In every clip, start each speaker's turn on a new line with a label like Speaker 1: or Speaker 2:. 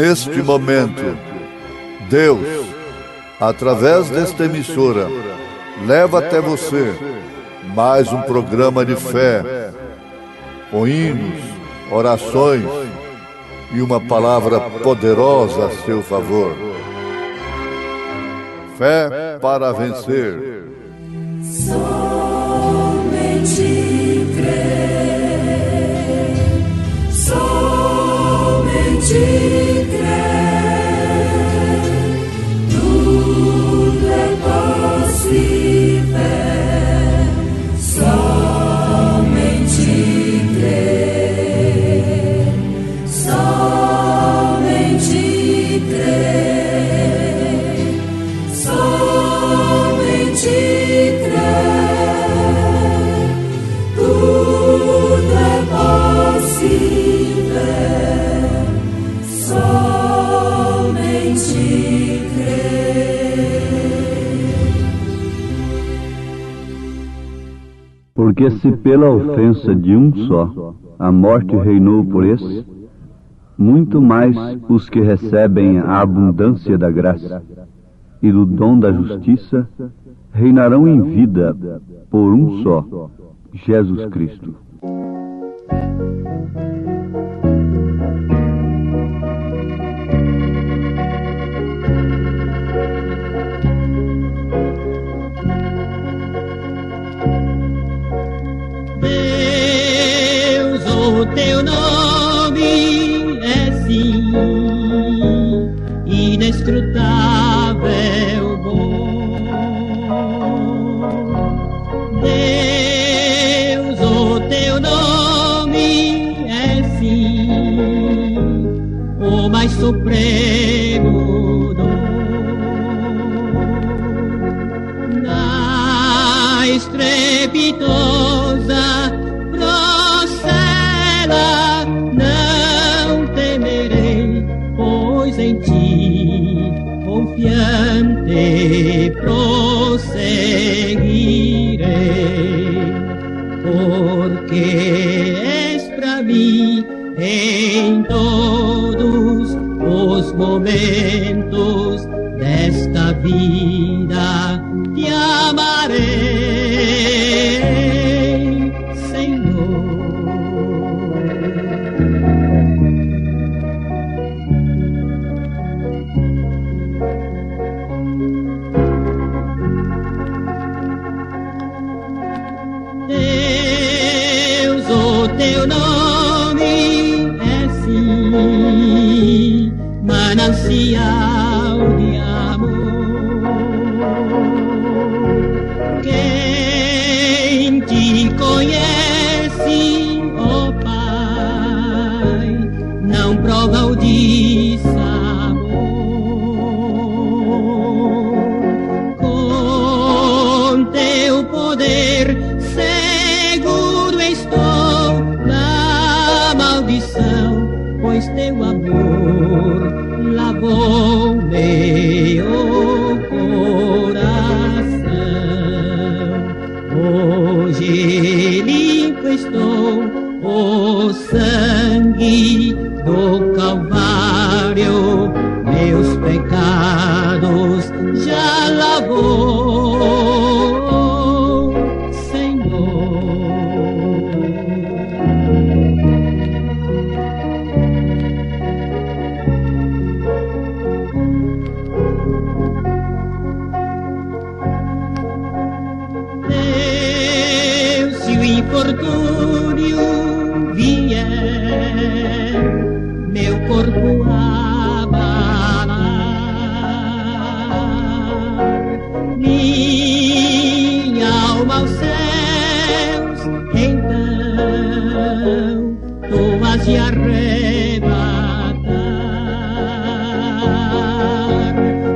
Speaker 1: neste momento, Deus, através desta emissora, leva até você mais um programa de fé, com hinos, orações e uma palavra poderosa a seu favor. Fé para vencer.
Speaker 2: Somente crer, somente crer, tudo é possível, somente crer, somente crer, somente crer, tudo é possível, somente crer.
Speaker 3: Porque se pela ofensa de um só a morte reinou por esse, muito mais os que recebem a abundância da graça e do dom da justiça reinarão em vida por um só, Jesus Cristo.
Speaker 4: Deus, o teu nome é sim inescrutável bom. Deus, o teu nome é sim o mais supremo dom. Na estrepitosa procela não temerei, pois em ti confiante prosseguirei, porque és pra mim em todos os momentos desta vida, te amarei, Senhor. Deus, o teu nome é sim manancial de amor. Quem te conhece, ó Pai, não prova o dissabor. Com teu poder seguro estou da maldição, pois teu amor lavou meu coração. Hoje limpo estou, o sangue do Calvário meus pecados já lavou, Senhor. Deus, se o infortúnio vier meu corpo abalar, minha alma aos céus, então tu has de arrebatar.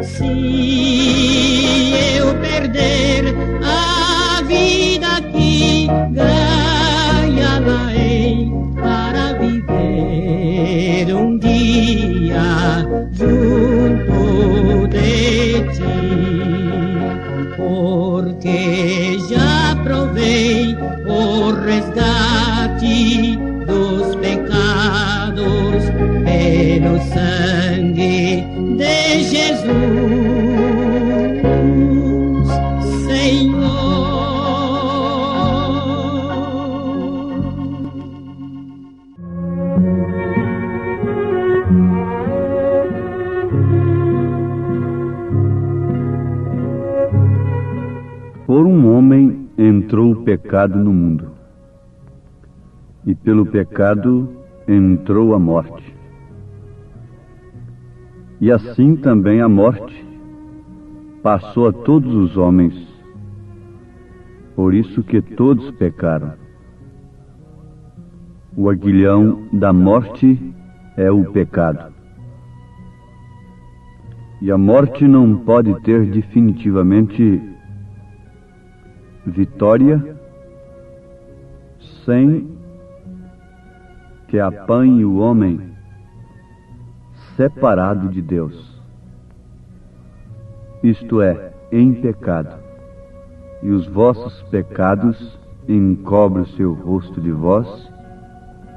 Speaker 4: Se eu perder a vida aqui, ganhá-la-ei para viver um dia junto de ti, porque já provei o resgate dos pecados pelo sangue
Speaker 3: Por um homem entrou o pecado no mundo, e pelo pecado entrou a morte. E assim também a morte passou a todos os homens, por isso que todos pecaram. O aguilhão da morte é o pecado. E a morte não pode ter definitivamente vitória sem que apanhe o homem separado de Deus, isto é, em pecado, e os vossos pecados encobrem o seu rosto de vós,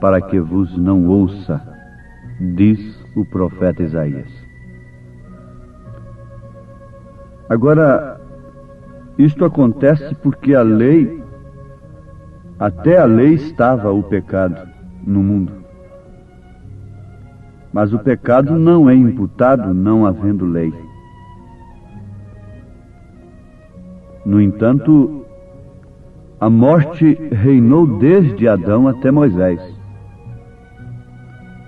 Speaker 3: para que vos não ouça, diz o profeta Isaías. Agora, isto acontece porque a lei, até a lei estava o pecado no mundo. Mas o pecado não é imputado não havendo lei. No entanto, a morte reinou desde Adão até Moisés,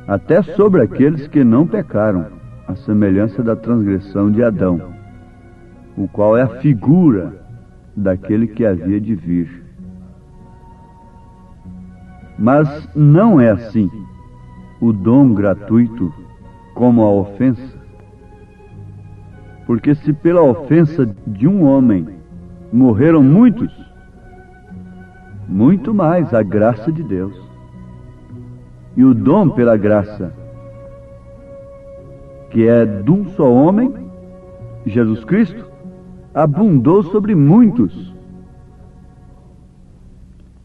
Speaker 3: até sobre aqueles que não pecaram, à semelhança da transgressão de Adão, o qual é a figura daquele que havia de vir. Mas não é assim o dom gratuito como a ofensa. Porque se pela ofensa de um homem morreram muitos, muito mais a graça de Deus. E o dom pela graça, que é de um só homem, Jesus Cristo, abundou sobre muitos.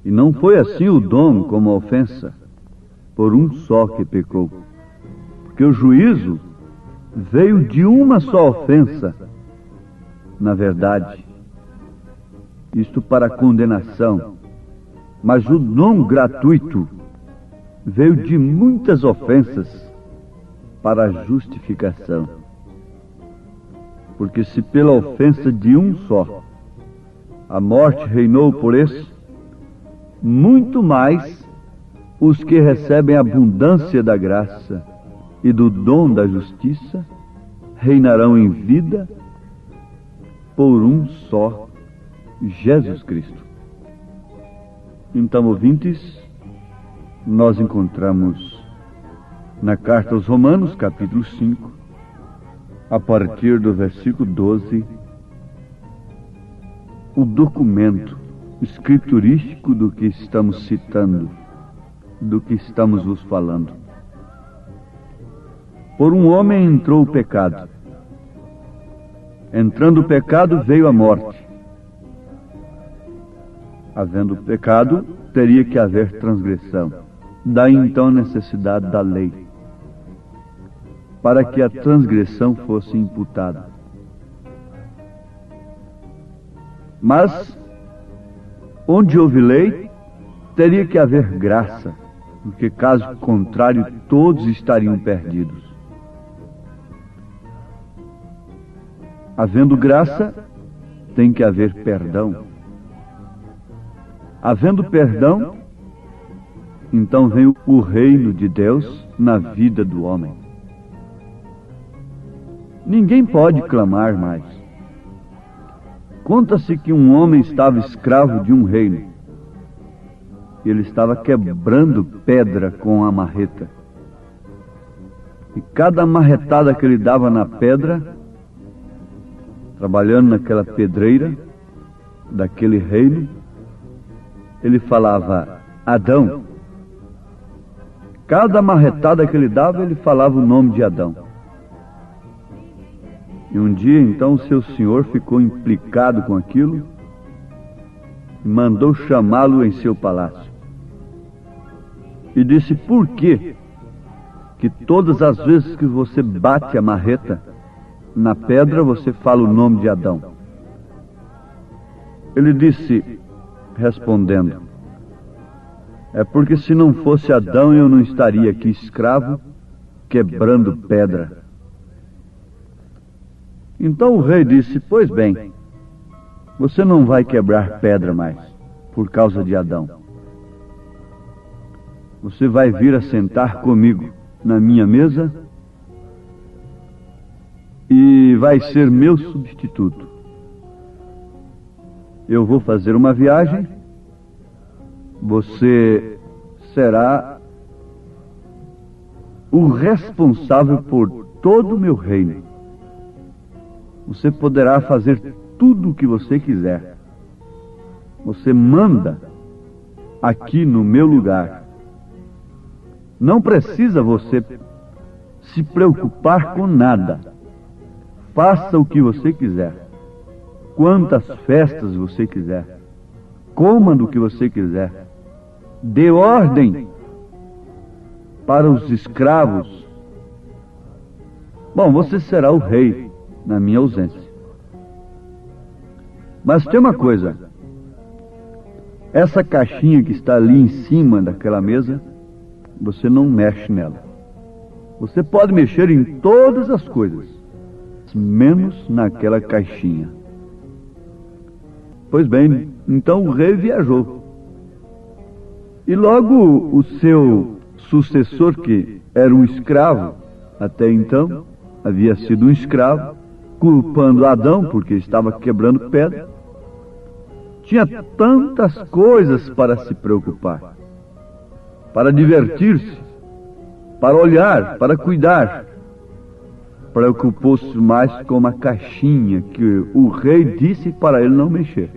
Speaker 3: E não foi assim o dom como a ofensa, por um só que pecou. Porque o juízo veio de uma só ofensa, na verdade, isto para a condenação. Mas o dom gratuito veio de muitas ofensas para a justificação. Porque se pela ofensa de um só a morte reinou por esse, muito mais os que recebem a abundância da graça e do dom da justiça reinarão em vida por um só, Jesus Cristo. Então, ouvintes, nós encontramos na carta aos Romanos, capítulo 5, a partir do versículo 12, o documento escriturístico do que estamos citando, do que estamos vos falando. Por um homem entrou o pecado. Entrando o pecado, veio a morte. Havendo pecado, teria que haver transgressão. Daí então a necessidade da lei, para que a transgressão fosse imputada. Mas, onde houve lei, teria que haver graça, porque caso contrário todos estariam perdidos. Havendo graça, tem que haver perdão. Havendo perdão, então vem o reino de Deus na vida do homem. Ninguém pode clamar mais. Conta-se que um homem estava escravo de um reino. Ele estava quebrando pedra com a marreta. E cada marretada que ele dava na pedra, trabalhando naquela pedreira daquele reino, ele falava: Adão. Cada marretada que ele dava, ele falava o nome de Adão. E um dia, então, o seu senhor ficou implicado com aquilo e mandou chamá-lo em seu palácio. E disse: por que todas as vezes que você bate a marreta na pedra, você fala o nome de Adão? Ele disse, respondendo: é porque se não fosse Adão, eu não estaria aqui escravo, quebrando pedra. Então o rei disse: pois bem, Você não vai quebrar pedra mais, por causa de Adão. Você vai vir a sentar comigo na minha mesa e vai ser meu substituto. Eu vou fazer uma viagem, você será o responsável por todo o meu reino. Você poderá fazer tudo o que você quiser. Você manda aqui no meu lugar. Não precisa você se preocupar com nada. Faça o que você quiser. Quantas festas você quiser. Coma do que você quiser. Dê ordem para os escravos. Bom, você será o rei na minha ausência. Mas tem uma coisa. Essa caixinha que está ali em cima daquela mesa, você não mexe nela. Você pode mexer em todas as coisas, menos naquela caixinha. Pois bem, então o rei viajou. E logo o seu sucessor, que era um escravo, até então havia sido um escravo, culpando Adão porque estava quebrando pedra, tinha tantas coisas para se preocupar, para divertir-se, para olhar, para cuidar. Preocupou-se mais com a caixinha que o rei disse para ele não mexer.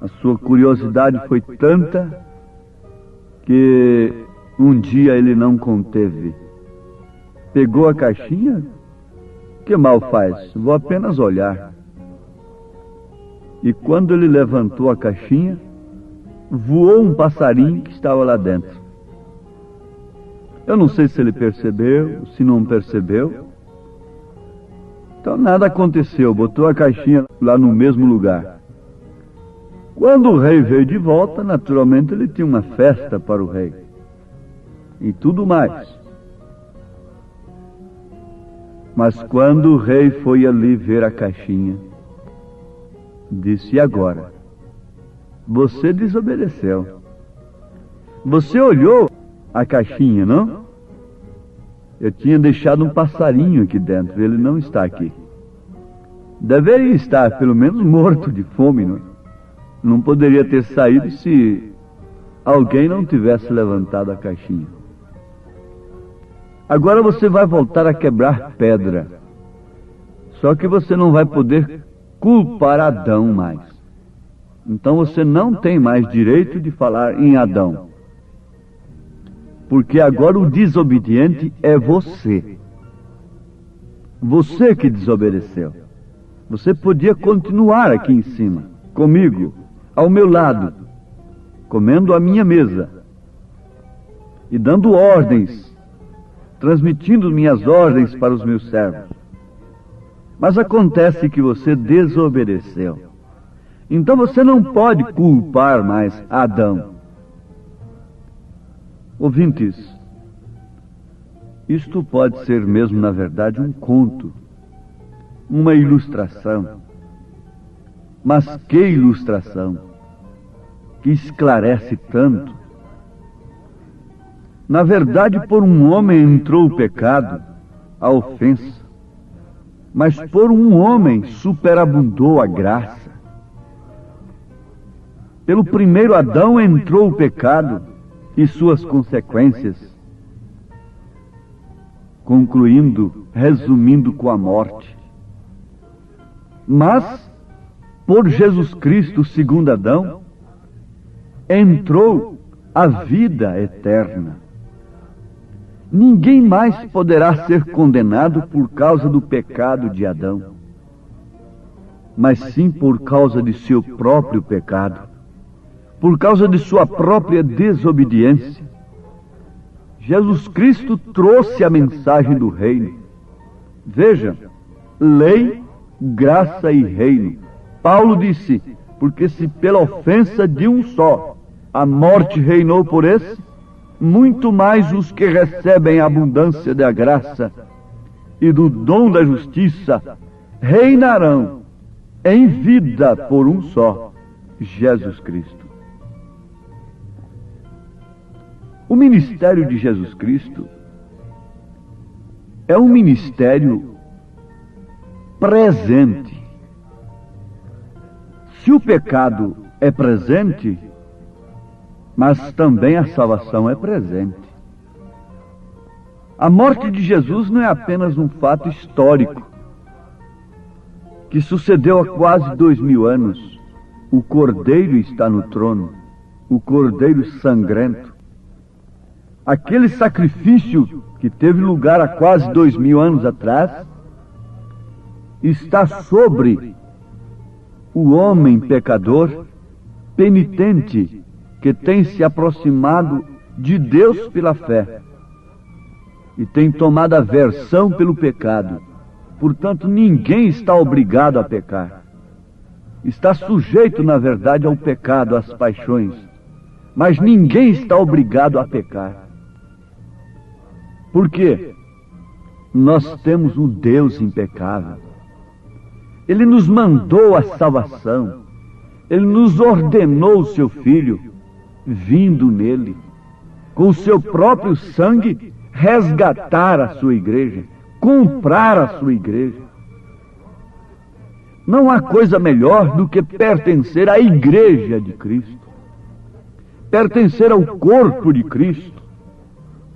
Speaker 3: A sua curiosidade foi tanta que um dia ele não conteve. Pegou a caixinha, que mal faz? Vou apenas olhar. E quando ele levantou a caixinha, voou um passarinho que estava lá dentro. Eu não sei se ele percebeu, se não percebeu. Então nada aconteceu, botou a caixinha lá no mesmo lugar. Quando o rei veio de volta, naturalmente ele tinha uma festa para o rei. E tudo mais. Mas quando o rei foi ali ver a caixinha, disse: e agora? Você desobedeceu. Você olhou a caixinha, não? Eu tinha deixado um passarinho aqui dentro, ele não está aqui. Deveria estar, pelo menos, morto de fome, não? Não poderia ter saído se alguém não tivesse levantado a caixinha. Agora você vai voltar a quebrar pedra. Só que você não vai poder culpar Adão mais. Então você não tem mais direito de falar em Adão. Porque agora o desobediente é você. Você que desobedeceu. Você podia continuar aqui em cima, comigo, ao meu lado, comendo a minha mesa e dando ordens, transmitindo minhas ordens para os meus servos. Mas acontece que você desobedeceu. Então você não pode culpar mais Adão. Ouvintes, isto pode ser mesmo, na verdade, um conto, uma ilustração. Mas que ilustração, que esclarece tanto. Na verdade, por um homem entrou o pecado, a ofensa, mas por um homem superabundou a graça. Pelo primeiro Adão entrou o pecado e suas consequências, concluindo, resumindo com a morte. Mas, por Jesus Cristo, segundo Adão, entrou a vida eterna. Ninguém mais poderá ser condenado por causa do pecado de Adão, mas sim por causa de seu próprio pecado, por causa de sua própria desobediência. Jesus Cristo trouxe a mensagem do reino. Veja, lei, graça e reino. Paulo disse: porque se pela ofensa de um só a morte reinou por esse, muito mais os que recebem a abundância da graça e do dom da justiça reinarão em vida por um só, Jesus Cristo. O ministério de Jesus Cristo é um ministério presente. Se o pecado é presente, mas também a salvação é presente. A morte de Jesus não é apenas um fato histórico que sucedeu há quase 2000 anos. O Cordeiro está no trono, o Cordeiro sangrento. Aquele sacrifício que teve lugar há quase 2000 anos atrás está sobre o homem pecador, penitente, que tem se aproximado de Deus pela fé e tem tomado aversão pelo pecado. Portanto, ninguém está obrigado a pecar. Está sujeito, na verdade, ao pecado, às paixões. Mas ninguém está obrigado a pecar. Por quê? Nós temos um Deus impecável. Ele nos mandou a salvação. Ele nos ordenou o seu Filho, vindo nele, com o seu próprio sangue, resgatar a sua igreja, comprar a sua igreja. Não há coisa melhor do que pertencer à igreja de Cristo, pertencer ao corpo de Cristo.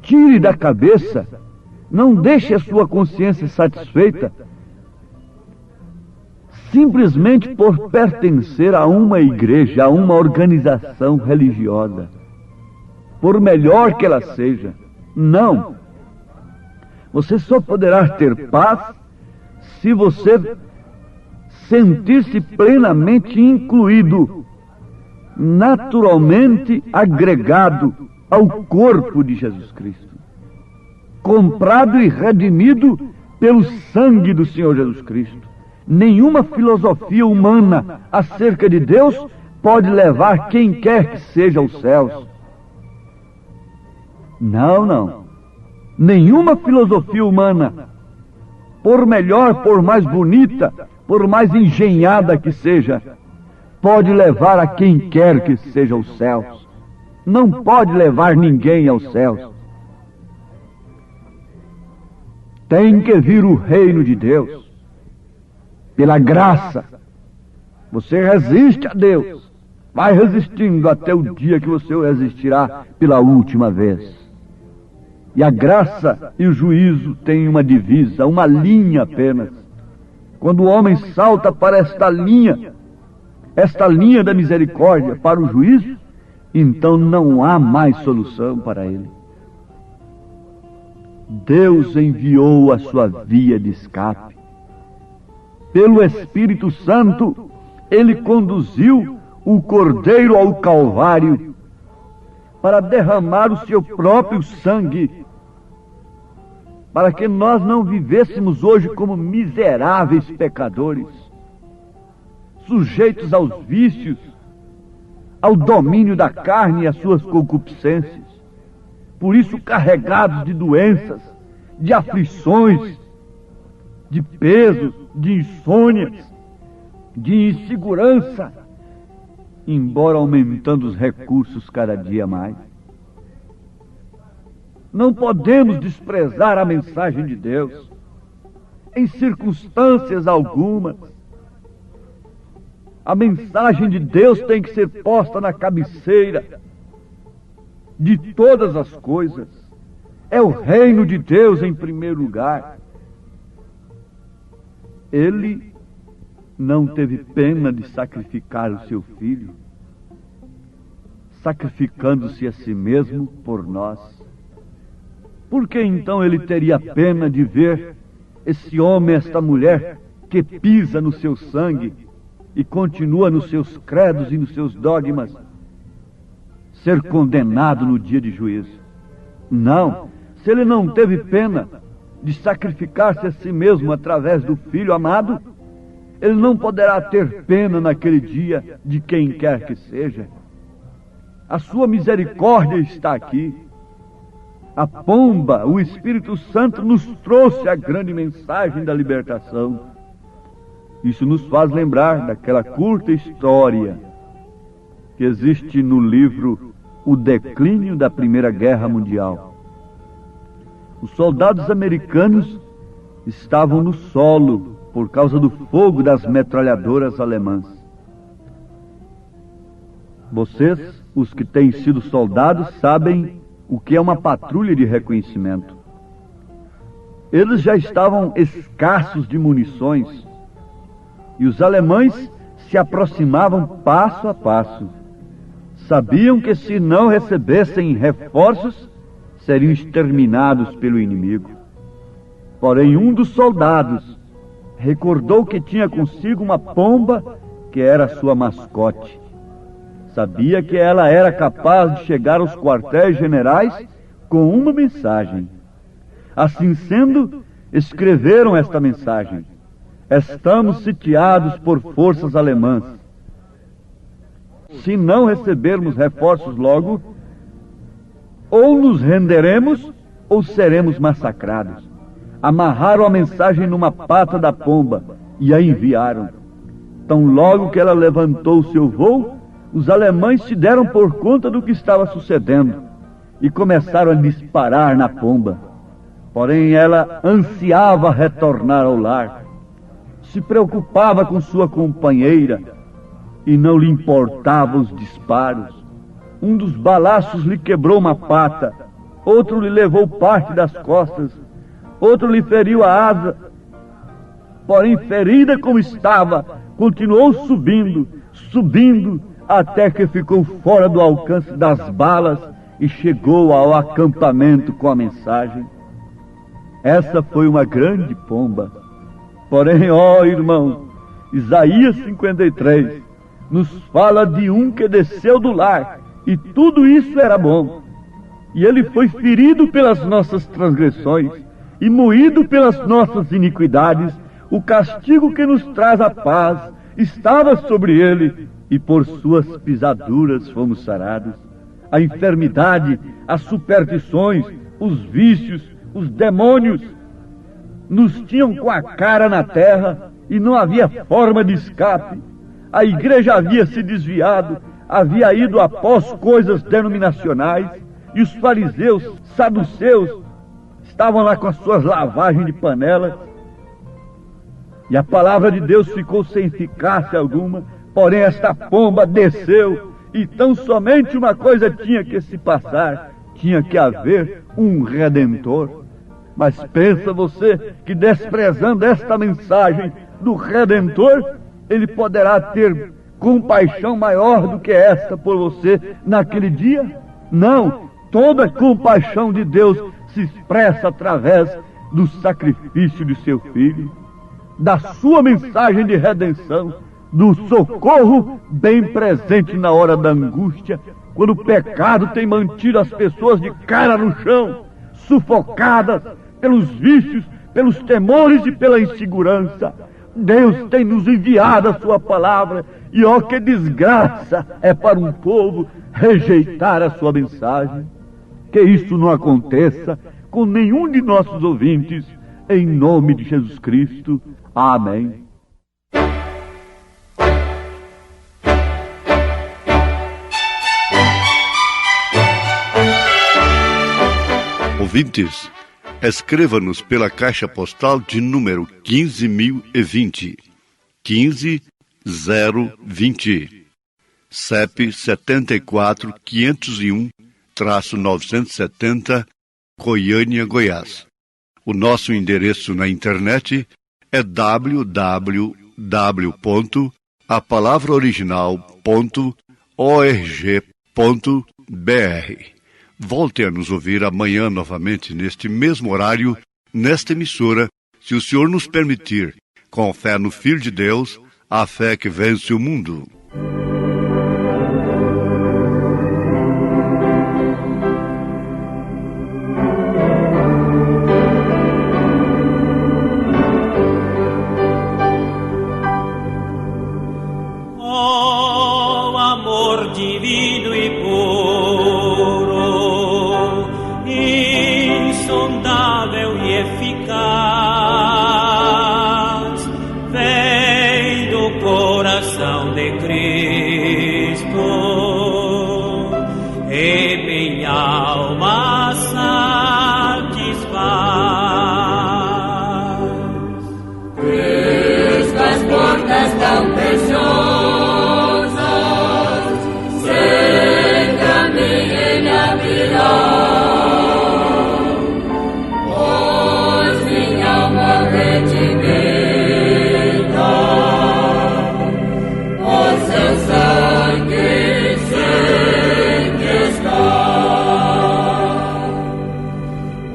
Speaker 3: Tire da cabeça, não deixe a sua consciência satisfeita simplesmente por pertencer a uma igreja, a uma organização religiosa, por melhor que ela seja. Não. Você só poderá ter paz se você sentir-se plenamente incluído, naturalmente agregado ao corpo de Jesus Cristo, comprado e redimido pelo sangue do Senhor Jesus Cristo. Nenhuma filosofia humana acerca de Deus pode levar quem quer que seja aos céus. Não, não. Nenhuma filosofia humana, por melhor, por mais bonita, por mais engenhada que seja, pode levar a quem quer que seja aos céus. Não pode levar ninguém aos céus. Tem que vir o reino de Deus. Pela graça. Você resiste a Deus. Vai resistindo até o dia que você o resistirá pela última vez. E a graça e o juízo têm uma divisa, uma linha apenas. Quando o homem salta para esta linha da misericórdia, para o juízo, então não há mais solução para ele. Deus enviou a sua via de escape. Pelo Espírito Santo, Ele conduziu o Cordeiro ao Calvário para derramar o seu próprio sangue, para que nós não vivêssemos hoje como miseráveis pecadores, sujeitos aos vícios, ao domínio da carne e às suas concupiscências, por isso carregados de doenças, de aflições, de pesos, de insônias, de insegurança, embora aumentando os recursos cada dia mais. Não podemos desprezar a mensagem de Deus, em circunstâncias algumas. A mensagem de Deus tem que ser posta na cabeceira de todas as coisas. É o reino de Deus em primeiro lugar. Ele não teve pena de sacrificar o seu filho, sacrificando-se a si mesmo por nós. Por que então ele teria pena de ver esse homem, esta mulher, que pisa no seu sangue e continua nos seus credos e nos seus dogmas, ser condenado no dia de juízo? Não. Se ele não teve pena de sacrificar-se a si mesmo através do Filho amado, ele não poderá ter pena naquele dia de quem quer que seja. A sua misericórdia está aqui. A pomba, o Espírito Santo, nos trouxe a grande mensagem da libertação. Isso nos faz lembrar daquela curta história que existe no livro O Declínio da Primeira Guerra Mundial. Os soldados americanos estavam no solo por causa do fogo das metralhadoras alemãs. Vocês, os que têm sido soldados, sabem o que é uma patrulha de reconhecimento. Eles já estavam escassos de munições e os alemães se aproximavam passo a passo. Sabiam que se não recebessem reforços, seriam exterminados pelo inimigo. Porém, um dos soldados recordou que tinha consigo uma pomba que era sua mascote. Sabia que ela era capaz de chegar aos quartéis generais com uma mensagem. Assim sendo, escreveram esta mensagem: estamos sitiados por forças alemãs. Se não recebermos reforços logo, ou nos renderemos ou seremos massacrados. Amarraram a mensagem numa pata da pomba e a enviaram. Tão logo que ela levantou seu voo, os alemães se deram por conta do que estava sucedendo e começaram a disparar na pomba. Porém, ela ansiava retornar ao lar. Se preocupava com sua companheira e não lhe importavam os disparos. Um dos balaços lhe quebrou uma pata, outro lhe levou parte das costas, outro lhe feriu a asa. Porém, ferida como estava, continuou subindo, até que ficou fora do alcance das balas e chegou ao acampamento com a mensagem. Essa foi uma grande pomba. Porém, ó irmão, Isaías 53 nos fala de um que desceu do lar, e tudo isso era bom. E ele foi ferido pelas nossas transgressões e moído pelas nossas iniquidades. O castigo que nos traz a paz estava sobre ele, e por suas pisaduras fomos sarados. A enfermidade, as superstições, os vícios, os demônios nos tinham com a cara na terra e não havia forma de escape. A igreja havia se desviado, havia ido após coisas denominacionais, e os fariseus, saduceus, estavam lá com as suas lavagens de panelas, e a palavra de Deus ficou sem eficácia alguma. Porém, esta pomba desceu, e tão somente uma coisa tinha que se passar: tinha que haver um Redentor. Mas pensa você que, desprezando esta mensagem do Redentor, ele poderá ter compaixão maior do que esta por você naquele dia? Não, toda a compaixão de Deus se expressa através do sacrifício de seu Filho, da sua mensagem de redenção, do socorro bem presente na hora da angústia, quando o pecado tem mantido as pessoas de cara no chão, sufocadas pelos vícios, pelos temores e pela insegurança. Deus tem nos enviado a sua palavra, e ó, que desgraça é para um povo rejeitar a sua mensagem. Que isso não aconteça com nenhum de nossos ouvintes, em nome de Jesus Cristo. Amém.
Speaker 1: Ouvintes, escreva-nos pela caixa postal de número 15.020, 15020, CEP 74.501-970, Goiânia, Goiás. O nosso endereço na internet é www.apalavraoriginal.org.br. Volte a nos ouvir amanhã novamente, neste mesmo horário, nesta emissora, se o Senhor nos permitir, com fé no Filho de Deus, a fé que vence o mundo.
Speaker 4: Oh, amor divino e puro, insondável e eficaz, vem
Speaker 5: Cristo e minha alma satisfaz.
Speaker 2: Cristo, as portas tão preciosas, sempre a mim Ele abrirá. Pois minha alma redimida, o seu sangue sempre está.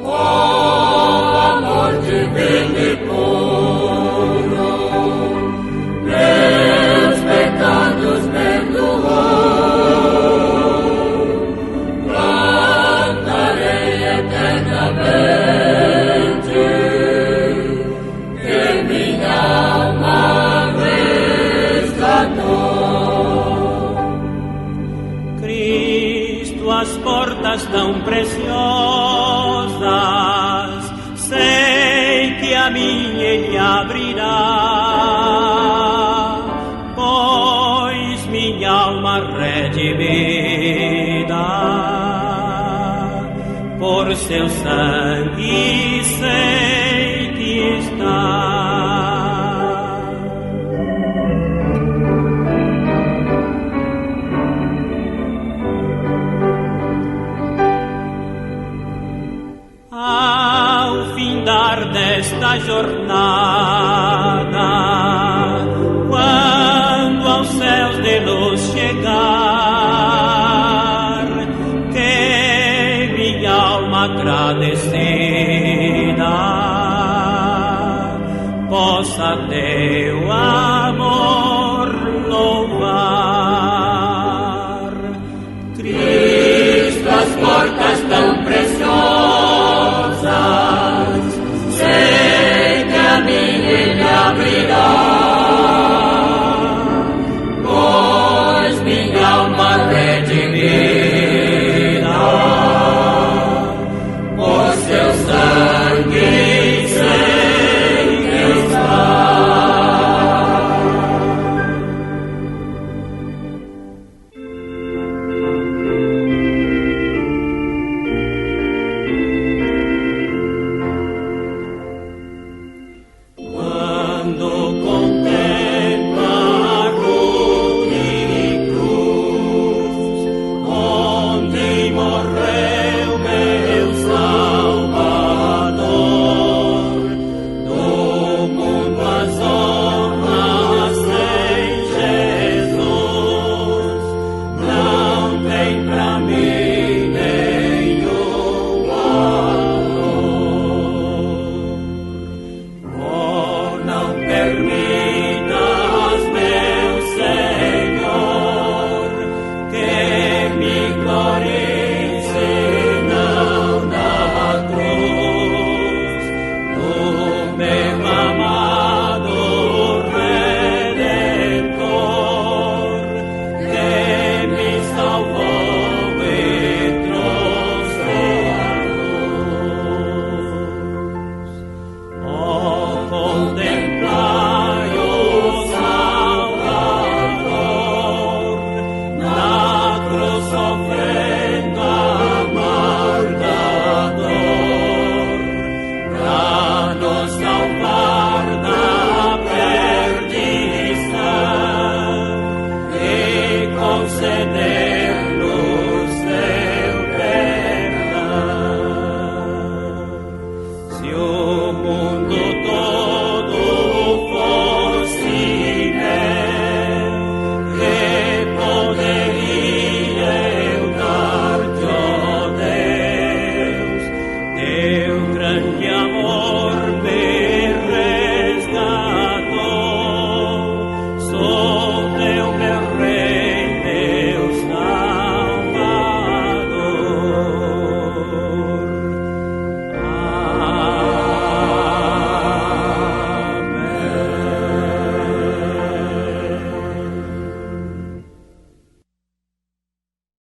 Speaker 2: O amor divino e puro, meus pecados perdoou. Cantarei eternamente que minha alma resgatou.
Speaker 5: Cristo, as portas tão preciosas, sei que a mim Ele abrirá, pois minha alma redimida, por seu sangue sei que está. Ao findar desta jornada, quando aos céus de luz chegar, que minha alma agradecida possa teu amor louvar.
Speaker 2: Cristo, as portas tão preciosas, sei que a mim Ele abrirá. Pois minha alma redimida, por seu sangue sei que está. Quando contemplo a cruz onde morreu meu Salvador, do mundo as honras sem Jesus não tem pra mim nenhum valor. Oh, não permitas, meu Senhor, que me glorie senão na cruz, do meu amado Redentor, que me salvou e trouxe a luz. Oh, contemplai o Salvador na cruz sofrendo amarga dor, pra nos salvar da perdição e conceder-nos seu perdão. Se o mundo todo fosse meu, que poderia eu dar-te, ó Deus, teu grande amor